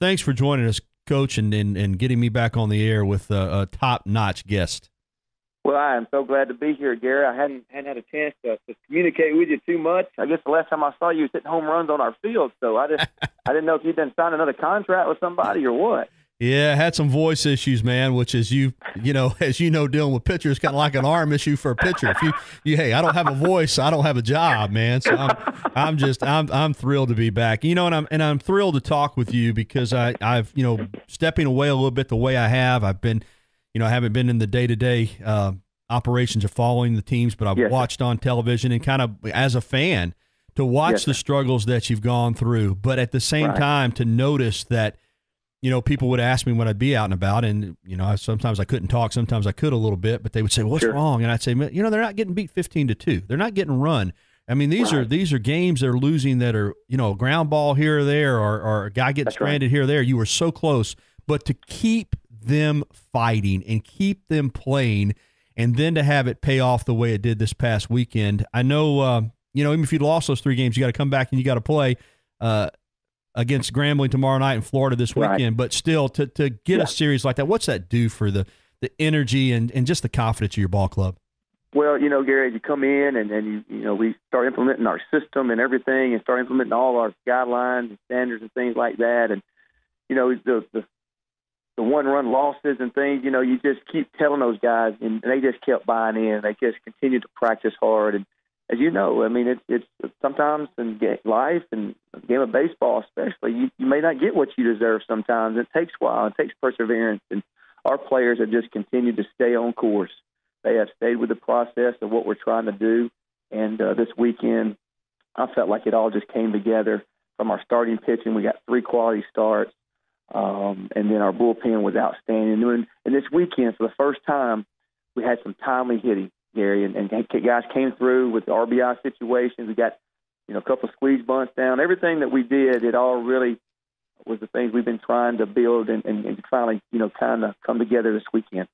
thanks for joining us, Coach, and getting me back on the air with a top-notch guest. Well, I am so glad to be here, Gary. I hadn't had a chance to communicate with you too much. I guess the last time I saw you was hitting home runs on our field, so I didn't know if you'd been signed another contract with somebody or what. Yeah, I had some voice issues, man, which is as you know, dealing with pitchers is kind of like an arm issue for a pitcher. If hey, I don't have a voice, I don't have a job, man. So I'm thrilled to be back. And I'm thrilled to talk with you because I've stepping away a little bit the way I have. I've been, I haven't been in the day-to-day operations of following the teams, but I've watched on television and kind of as a fan to watch the struggles that you've gone through. But at the same time, to notice that, people would ask me when I'd be out and about, and, sometimes I couldn't talk, sometimes I could a little bit, but they would say, what's wrong? And I'd say, they're not getting beat 15-2. They're not getting run. I mean, these are games they're losing that are, a ground ball here or there, or a guy gets stranded here or there. You were so close, but to keep them fighting and keep them playing, and then to have it pay off the way it did this past weekend. I know, even if you lost those 3 games, you got to come back and you got to play against Grambling tomorrow night in Florida this weekend. But still, to get a series like that, what's that do for the energy and just the confidence of your ball club? Well, Gary, as you come in and we start implementing our system and everything, and start implementing all our guidelines and standards and things like that, and the one-run losses and things, you just keep telling those guys, and they just kept buying in. They just continued to practice hard. And as you know, I mean, it's sometimes in life and a game of baseball especially, you may not get what you deserve sometimes. It takes a while. It takes perseverance. And our players have just continued to stay on course. They have stayed with the process of what we're trying to do. And this weekend, I felt like it all just came together from our starting pitching. We got 3 quality starts. And then our bullpen was outstanding. And this weekend, for the first time, we had some timely hitting, Gary, and guys came through with the RBI situations. We got, a couple of squeeze bunts down. Everything that we did, it all really was the things we've been trying to build and finally, kind of come together this weekend.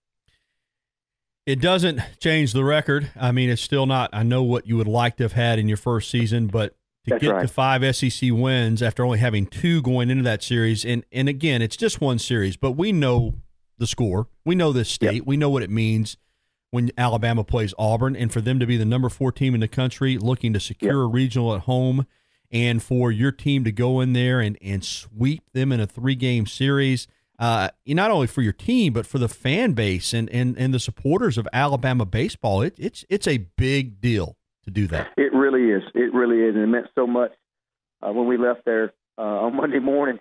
It doesn't change the record. I mean, it's still not, I know what you would like to have had in your first season, but to get to 5 SEC wins after only having 2 going into that series. And again, it's just one series, but we know the score. We know this state. Yep. We know what it means when Alabama plays Auburn, and for them to be the number 4 team in the country looking to secure a regional at home, and for your team to go in there and sweep them in a 3-game series, not only for your team, but for the fan base and the supporters of Alabama baseball, it's a big deal to do that. It really is. It really is. And it meant so much when we left there on Monday morning,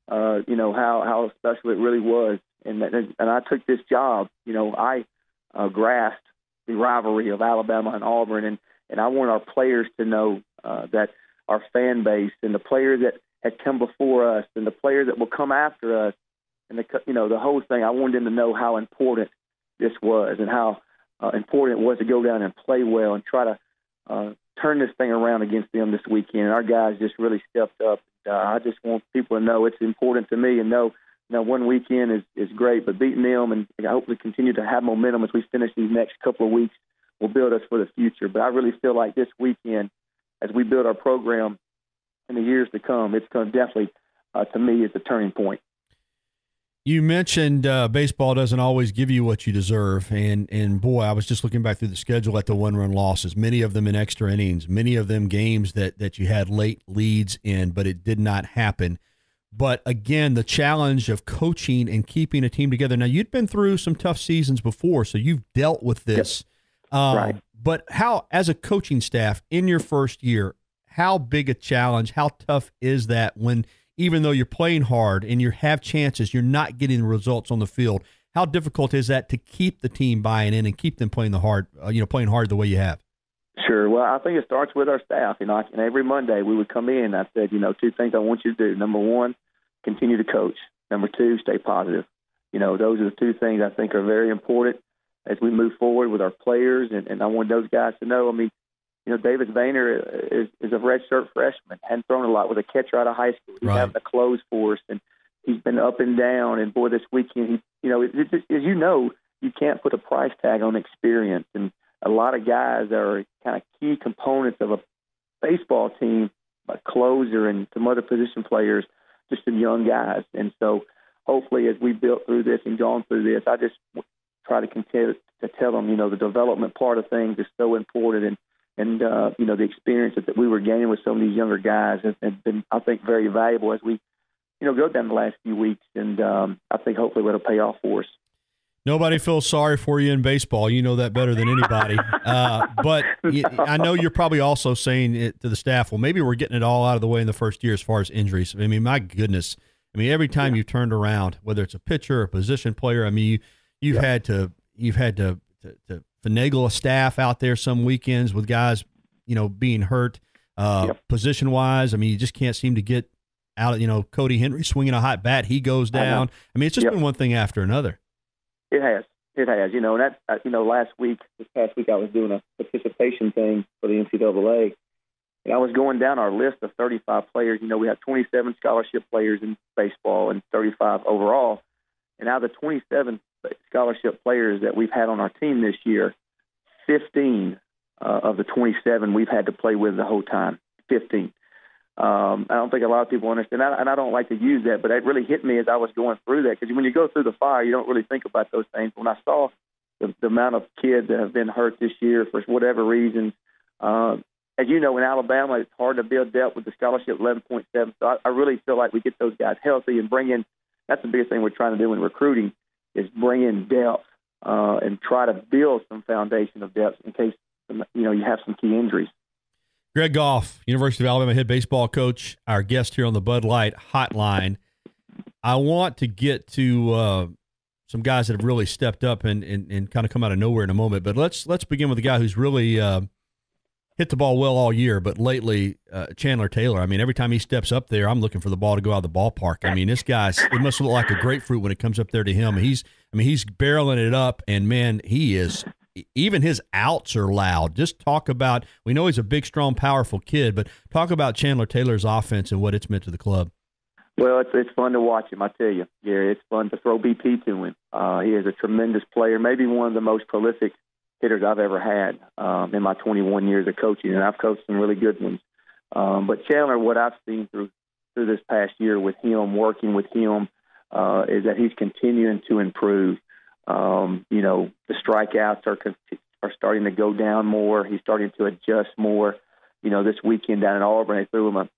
how special it really was. And I took this job, I grasped the rivalry of Alabama and Auburn, and I want our players to know that our fan base and the players that had come before us and the players that will come after us and the whole thing, I wanted them to know how important this was and how important it was to go down and play well and try to turn this thing around against them this weekend. Our guys just really stepped up. I just want people to know it's important to me and know one weekend is great, but beating them and I hope we continue to have momentum as we finish these next couple of weeks will build us for the future. But I really feel like this weekend, as we build our program in the years to come, it's going to definitely, to me, it's a turning point. You mentioned baseball doesn't always give you what you deserve, and boy, I was just looking back through the schedule at the 1-run losses, many of them in extra innings, many of them games that you had late leads in, but it did not happen. But again, the challenge of coaching and keeping a team together. Now, you'd been through some tough seasons before, so you've dealt with this. Yep. Right. But how, as a coaching staff in your first year, how big a challenge, how tough is that when, even though you're playing hard and you have chances, you're not getting the results on the field? How difficult is that to keep the team buying in and keep them playing playing hard the way you have? Sure. Well, I think it starts with our staff. And every Monday we would come in and I said, 2 things I want you to do. Number 1, continue to coach. Number 2, stay positive. Those are the 2 things I think are very important as we move forward with our players. And I want those guys to know, David Vayner is a redshirt freshman, hadn't thrown a lot, was a catcher out of high school. He's having to close for us, and he's been up and down. And, boy, this weekend, as you can't put a price tag on experience. And a lot of guys are kind of key components of a baseball team, like closer and some other position players, just some young guys. And so hopefully as we built through this and gone through this, I just try to continue to tell them, the development part of things is so important. And the experience that we were gaining with some of these younger guys has been, I think, very valuable as we, go down the last few weeks. And I think hopefully it'll pay off for us. Nobody feels sorry for you in baseball. You know that better than anybody. But I know you're probably also saying it to the staff, well, maybe we're getting it all out of the way in the first year as far as injuries. I mean, my goodness. I mean, every time you've turned around, whether it's a pitcher or a position player, I mean, you've had to finagle a staff out there some weekends with guys, being hurt position-wise. I mean, you just can't seem to get out of, Cody Henry swinging a hot bat, he goes down. I mean, it's just been one thing after another. It has, and that's, this past week I was doing a participation thing for the NCAA, and I was going down our list of 35 players. We have 27 scholarship players in baseball and 35 overall, and out of the 27 scholarship players that we've had on our team this year, 15 of the 27 we've had to play with the whole time, 15. I don't think a lot of people understand that, and I don't like to use that, but it really hit me as I was going through that, because when you go through the fire, you don't really think about those things. When I saw the amount of kids that have been hurt this year for whatever reasons, as you know, in Alabama, it's hard to build depth with the scholarship 11.7, so I really feel like we get those guys healthy and bring in – that's the biggest thing we're trying to do in recruiting is bring in depth and try to build some foundation of depth in case, you have some key injuries. Greg Goff, University of Alabama head baseball coach, our guest here on the Bud Light Hotline. I want to get to some guys that have really stepped up and kind of come out of nowhere in a moment, but let's begin with a guy who's really hit the ball well all year, but lately, Chandler Taylor. I mean, every time he steps up there, I'm looking for the ball to go out of the ballpark. I mean, this guy's it must look like a grapefruit when it comes up there to him. He's barreling it up, and man, he is. Even his outs are loud. Just talk about, we know he's a big, strong, powerful kid, but talk about Chandler Taylor's offense and what it's meant to the club. Well, it's fun to watch him, I tell you, Gary. It's fun to throw BP to him. He is a tremendous player, maybe one of the most prolific hitters I've ever had in my 21 years of coaching, and I've coached some really good ones. But Chandler, what I've seen through this past year with him, working with him, is that he's continuing to improve. The strikeouts are starting to go down more. He's starting to adjust more. This weekend down in Auburn, they threw him a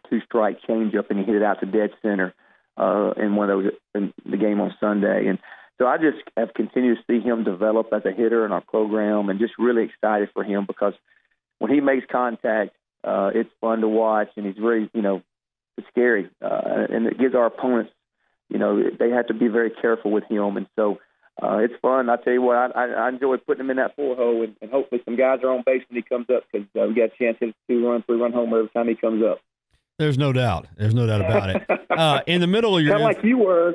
two-strike changeup, and he hit it out to dead center in one of those in the game on Sunday. And so I just have continued to see him develop as a hitter in our program, and just really excited for him because when he makes contact, it's fun to watch, and he's very, it's scary, and it gives our opponents, they have to be very careful with him, and so. It's fun. I tell you what, I enjoy putting him in that 4-hole, and hopefully some guys are on base when he comes up because we got a chance to hit a 2-run, 3-run homer every time he comes up. There's no doubt. There's no doubt about it. In the middle of your kind of like you were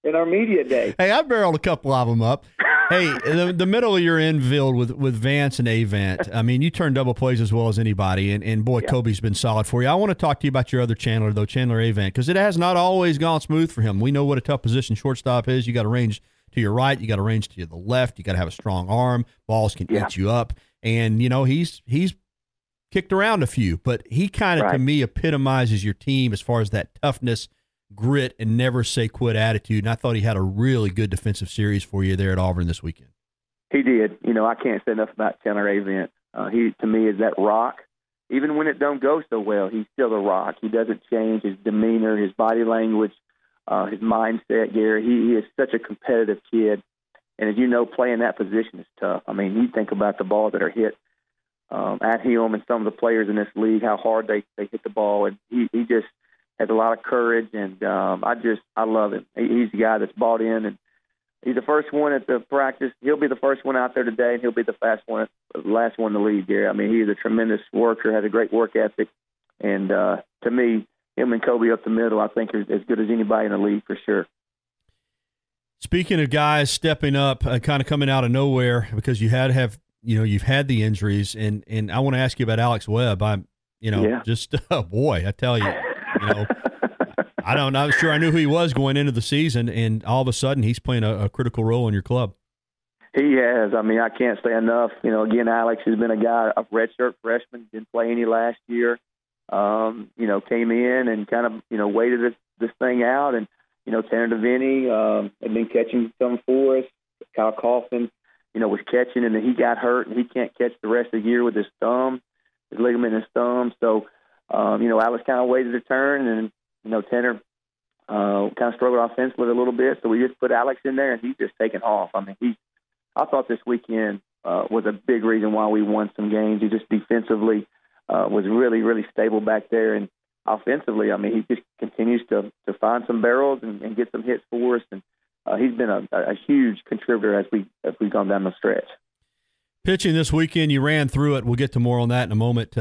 in our media day. Hey, I barreled a couple of them up. Hey, the middle of your infield with Vance and Avant. I mean, you turn double plays as well as anybody, and boy, Kobe's been solid for you. I want to talk to you about your other Chandler, though, Chandler Avant, because it has not always gone smooth for him. We know what a tough position shortstop is. You got to range to your right, you got to range to the left, you got to have a strong arm. Balls can eat you up, and he's kicked around a few, but he kind of to me epitomizes your team as far as that toughness, grit, and never say quit attitude. And I thought he had a really good defensive series for you there at Auburn this weekend. He did. I can't say enough about Chandler Avant. He, to me, is that rock. Even when it don't go so well, he's still a rock. He doesn't change his demeanor, his body language, his mindset, Gary. He is such a competitive kid. And as you know, playing that position is tough. I mean, you think about the balls that are hit at him and some of the players in this league, how hard they hit the ball. And he just has a lot of courage, and I love him. He's the guy that's bought in, and he's the first one at the practice. He'll be the first one out there today, and he'll be the last one to leave, Gary. I mean, he is a tremendous worker, has a great work ethic, and to me, him and Kobe up the middle, I think, are as good as anybody in the league for sure. Speaking of guys stepping up, kind of coming out of nowhere, because you've had the injuries, and I want to ask you about Alex Webb. I'm boy, I tell you. I'm not sure I knew who he was going into the season, and all of a sudden he's playing a critical role in your club. He has. I mean, I can't say enough. Again, Alex has been a guy, a redshirt freshman, didn't play any last year. came in and kind of, waited this thing out. And, Tanner DeVinny had been catching some for us. Kyle Coffin, was catching, and then he got hurt, and he can't catch the rest of the year with his thumb, his ligament in his thumb. So, Alex kind of waited a turn, and, Tanner kind of struggled offensively a little bit. So we just put Alex in there, and he's just taken off. I mean, I thought this weekend was a big reason why we won some games. He just defensively was really, really stable back there. And offensively, I mean, he just continues to find some barrels and get some hits for us. And he's been a huge contributor as we've gone down the stretch. Pitching this weekend, you ran through it. We'll get to more on that in a moment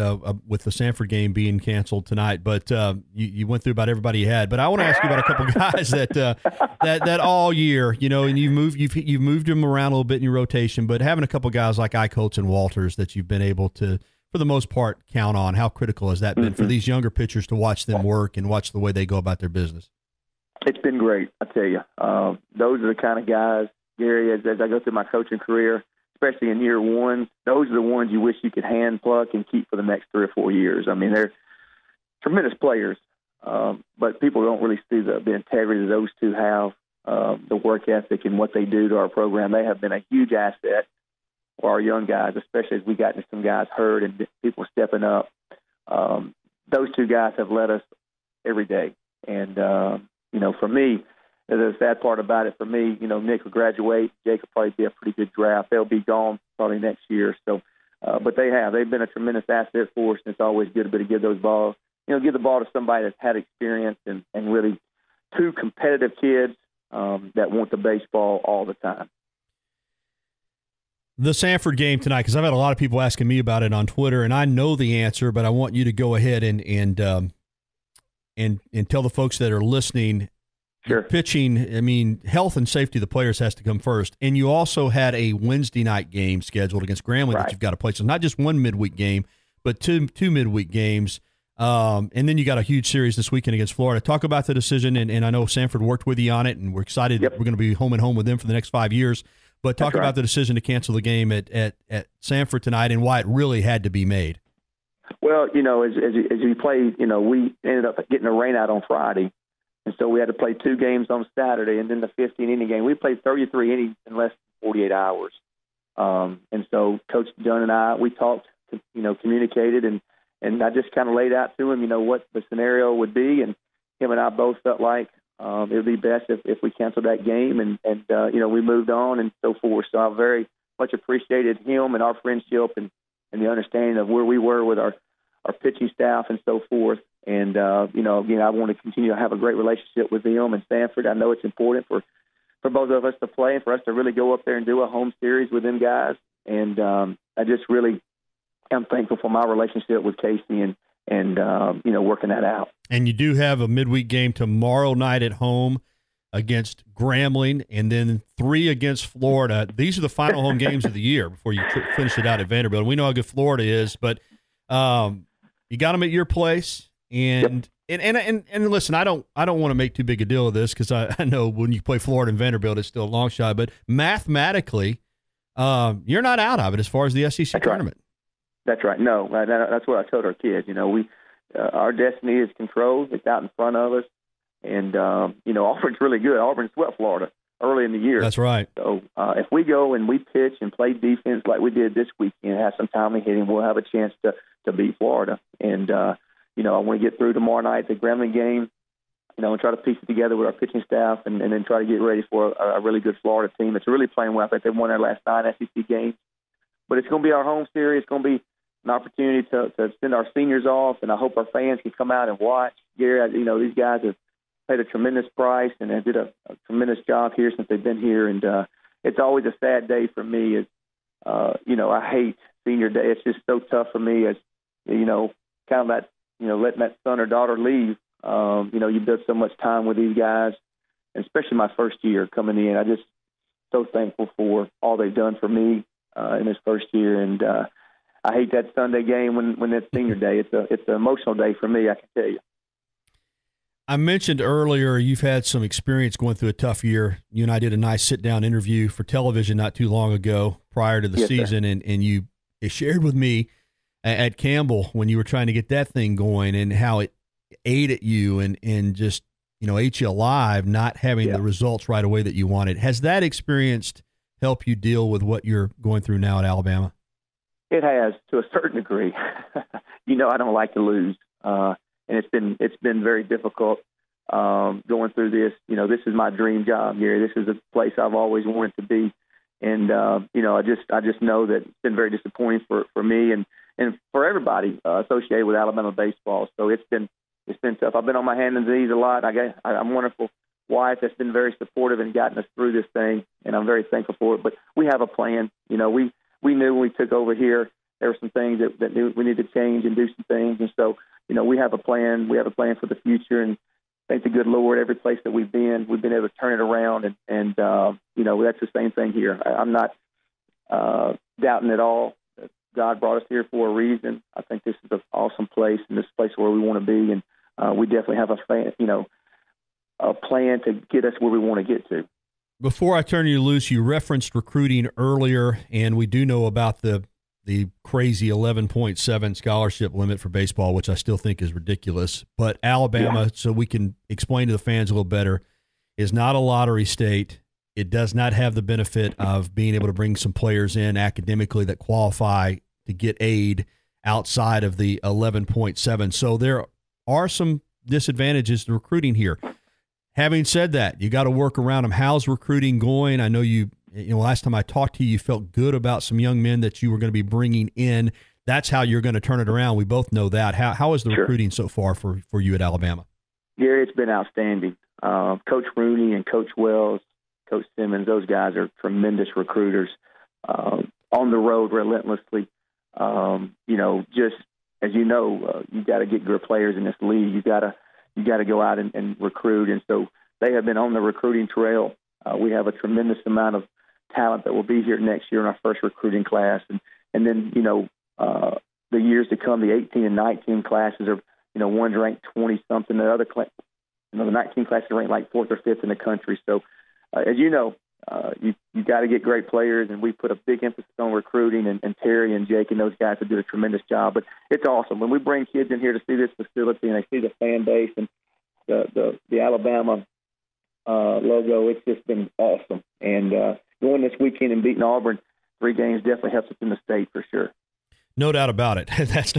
with the Samford game being canceled tonight. But you went through about everybody you had. But I want to ask you about a couple of guys that all year, and you've moved them around a little bit in your rotation. But having a couple of guys like Eichholtz and Walters that you've been able to, for the most part, count on. How critical has that been for these younger pitchers to watch them work and watch the way they go about their business? It's been great, I tell you. Those are the kind of guys, Gary, as I go through my coaching career, especially in year one, those are the ones you wish you could hand pluck and keep for the next 3 or 4 years. I mean, they're tremendous players, but people don't really see the integrity that those two have, the work ethic and what they do to our program. They have been a huge asset for our young guys, especially as we got into some guys hurt and people stepping up. Those two guys have led us every day. And, for me, the sad part about it, for me, Nick will graduate. Jake will probably be a pretty good draft. They'll be gone probably next year. So, but they've been a tremendous asset for us, and it's always good to give those balls, give the ball to somebody that's had experience and really two competitive kids that want the baseball all the time. The Samford game tonight, because I've had a lot of people asking me about it on Twitter, and I know the answer, but I want you to go ahead and tell the folks that are listening. Sure. Pitching, I mean, health and safety of the players has to come first. And you also had a Wednesday night game scheduled against Grambling that you've got to play. So not just one midweek game, but two midweek games. And then you got a huge series this weekend against Florida. Talk about the decision, and I know Samford worked with you on it, and we're excited that we're going to be home and home with them for the next 5 years. But talk about the decision to cancel the game at Samford tonight and why it really had to be made. Well, as we played, we ended up getting a rain out on Friday. And so we had to play 2 games on Saturday, and then the 15-inning game. We played 33 innings in less than 48 hours. And so Coach Dunn and I, we talked, communicated, and I just kind of laid out to him, what the scenario would be. And him and I both felt like it would be best if we canceled that game, and we moved on and so forth. So I very much appreciated him and our friendship and the understanding of where we were with our pitching staff and so forth. And, again, I want to continue to have a great relationship with them and Samford. I know it's important for both of us to play and for us to really go up there and do a home series with them guys. And I just really am thankful for my relationship with Casey and working that out. And you do have a midweek game tomorrow night at home against Grambling and then 3 against Florida. These are the final home games of the year before you finish it out at Vanderbilt. And we know how good Florida is, but you got them at your place. And listen, I don't want to make too big a deal of this because I know when you play Florida and Vanderbilt, it's still a long shot. But mathematically, you're not out of it as far as the SEC tournament. That's right. No, that's what I told our kids. Our destiny is controlled. It's out in front of us. And, Auburn's really good. Auburn swept Florida early in the year. That's right. So if we go and we pitch and play defense like we did this weekend, have some timely hitting, we'll have a chance to beat Florida. And, I want to get through tomorrow night, the Grambling game, and try to piece it together with our pitching staff and then try to get ready for a really good Florida team. It's really playing well. I think they've won their last 9 SEC games. But it's going to be our home series. It's going to be an opportunity to send our seniors off, and I hope our fans can come out and watch. Gary, these guys have paid a tremendous price and have did a tremendous job here since they've been here. And it's always a sad day for me as, I hate senior day. It's just so tough for me as, kind of that, letting that son or daughter leave. You've done so much time with these guys, and especially my first year coming in. I just so thankful for all they've done for me in this first year. And I hate that Sunday game when it's senior day. It's an emotional day for me, I can tell you. I mentioned earlier you've had some experience going through a tough year. You and I did a nice sit-down interview for television not too long ago prior to the season, and you shared with me at Campbell when you were trying to get that thing going, and how it ate at you and just, ate you alive, not having the results right away that you wanted. Has that experience helped you deal with what you're going through now at Alabama? It has, to a certain degree. I don't like to lose, and it's been very difficult going through this. This is my dream job here. This is a place I've always wanted to be, and I just know that it's been very disappointing for me and for everybody associated with Alabama baseball. So it's been tough. I've been on my hands and knees a lot. I'm a wonderful wife that's been very supportive and gotten us through this thing, and I'm very thankful for it. But we have a plan. We knew when we took over here there were some things that we need to change and do some things, and so we have a plan. We have a plan for the future, and thank the good Lord, every place that we've been able to turn it around, and that's the same thing here. I'm not doubting at all. God brought us here for a reason. I think this is an awesome place, and this place where we want to be, and we definitely have a plan to get us where we want to get to. Before I turn you loose, you referenced recruiting earlier, and we do know about the crazy 11.7 scholarship limit for baseball, which I still think is ridiculous. But Alabama, so we can explain to the fans a little better, is not a lottery state. It does not have the benefit of being able to bring some players in academically that qualify to get aid outside of the 11.7. So there are some disadvantages to recruiting here. Having said that, you got to work around them. How's recruiting going? I know last time I talked to you, you felt good about some young men that you were going to be bringing in. That's how you're going to turn it around. We both know that. How is the recruiting so far for you at Alabama? Gary, it's been outstanding. Coach Rooney and Coach Wells, Coach Simmons, those guys are tremendous recruiters, on the road relentlessly. Just as you got to get good players in this league. You got to go out and recruit. And so they have been on the recruiting trail. We have a tremendous amount of talent that will be here next year in our first recruiting class. And then, the years to come, the 18 and 19 classes are, one's ranked 20-something. The other class, the 19 classes are ranked like 4th or 5th in the country. So, as you got to get great players, and we put a big emphasis on recruiting, and Terry and Jake and those guys have done a tremendous job. But it's awesome when we bring kids in here to see this facility and they see the fan base and the Alabama logo. It's just been awesome. And going this weekend and beating Auburn 3 games definitely helps us in the state for sure. No doubt about it. That's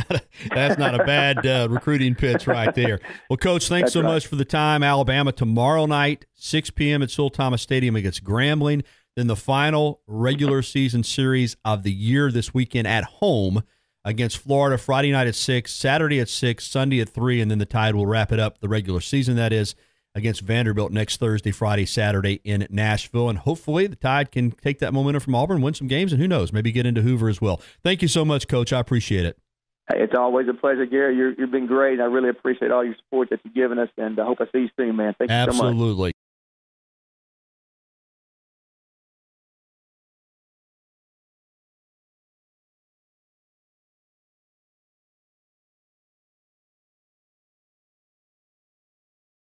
not a bad recruiting pitch right there. Well, Coach, thanks so much for the time. Alabama tomorrow night, 6 p.m. at Sewell Thomas Stadium against Grambling. Then the final regular season series of the year this weekend at home against Florida, Friday night at 6, Saturday at 6, Sunday at 3, and then the Tide will wrap it up, the regular season, that is, against Vanderbilt next Thursday, Friday, Saturday in Nashville. And hopefully the Tide can take that momentum from Auburn, win some games, and who knows, maybe get into Hoover as well. Thank you so much, Coach. I appreciate it. Hey, it's always a pleasure, Gary. You've been great. I really appreciate all your support that you've given us, and I hope I see you soon, man. Thank you so much. Absolutely.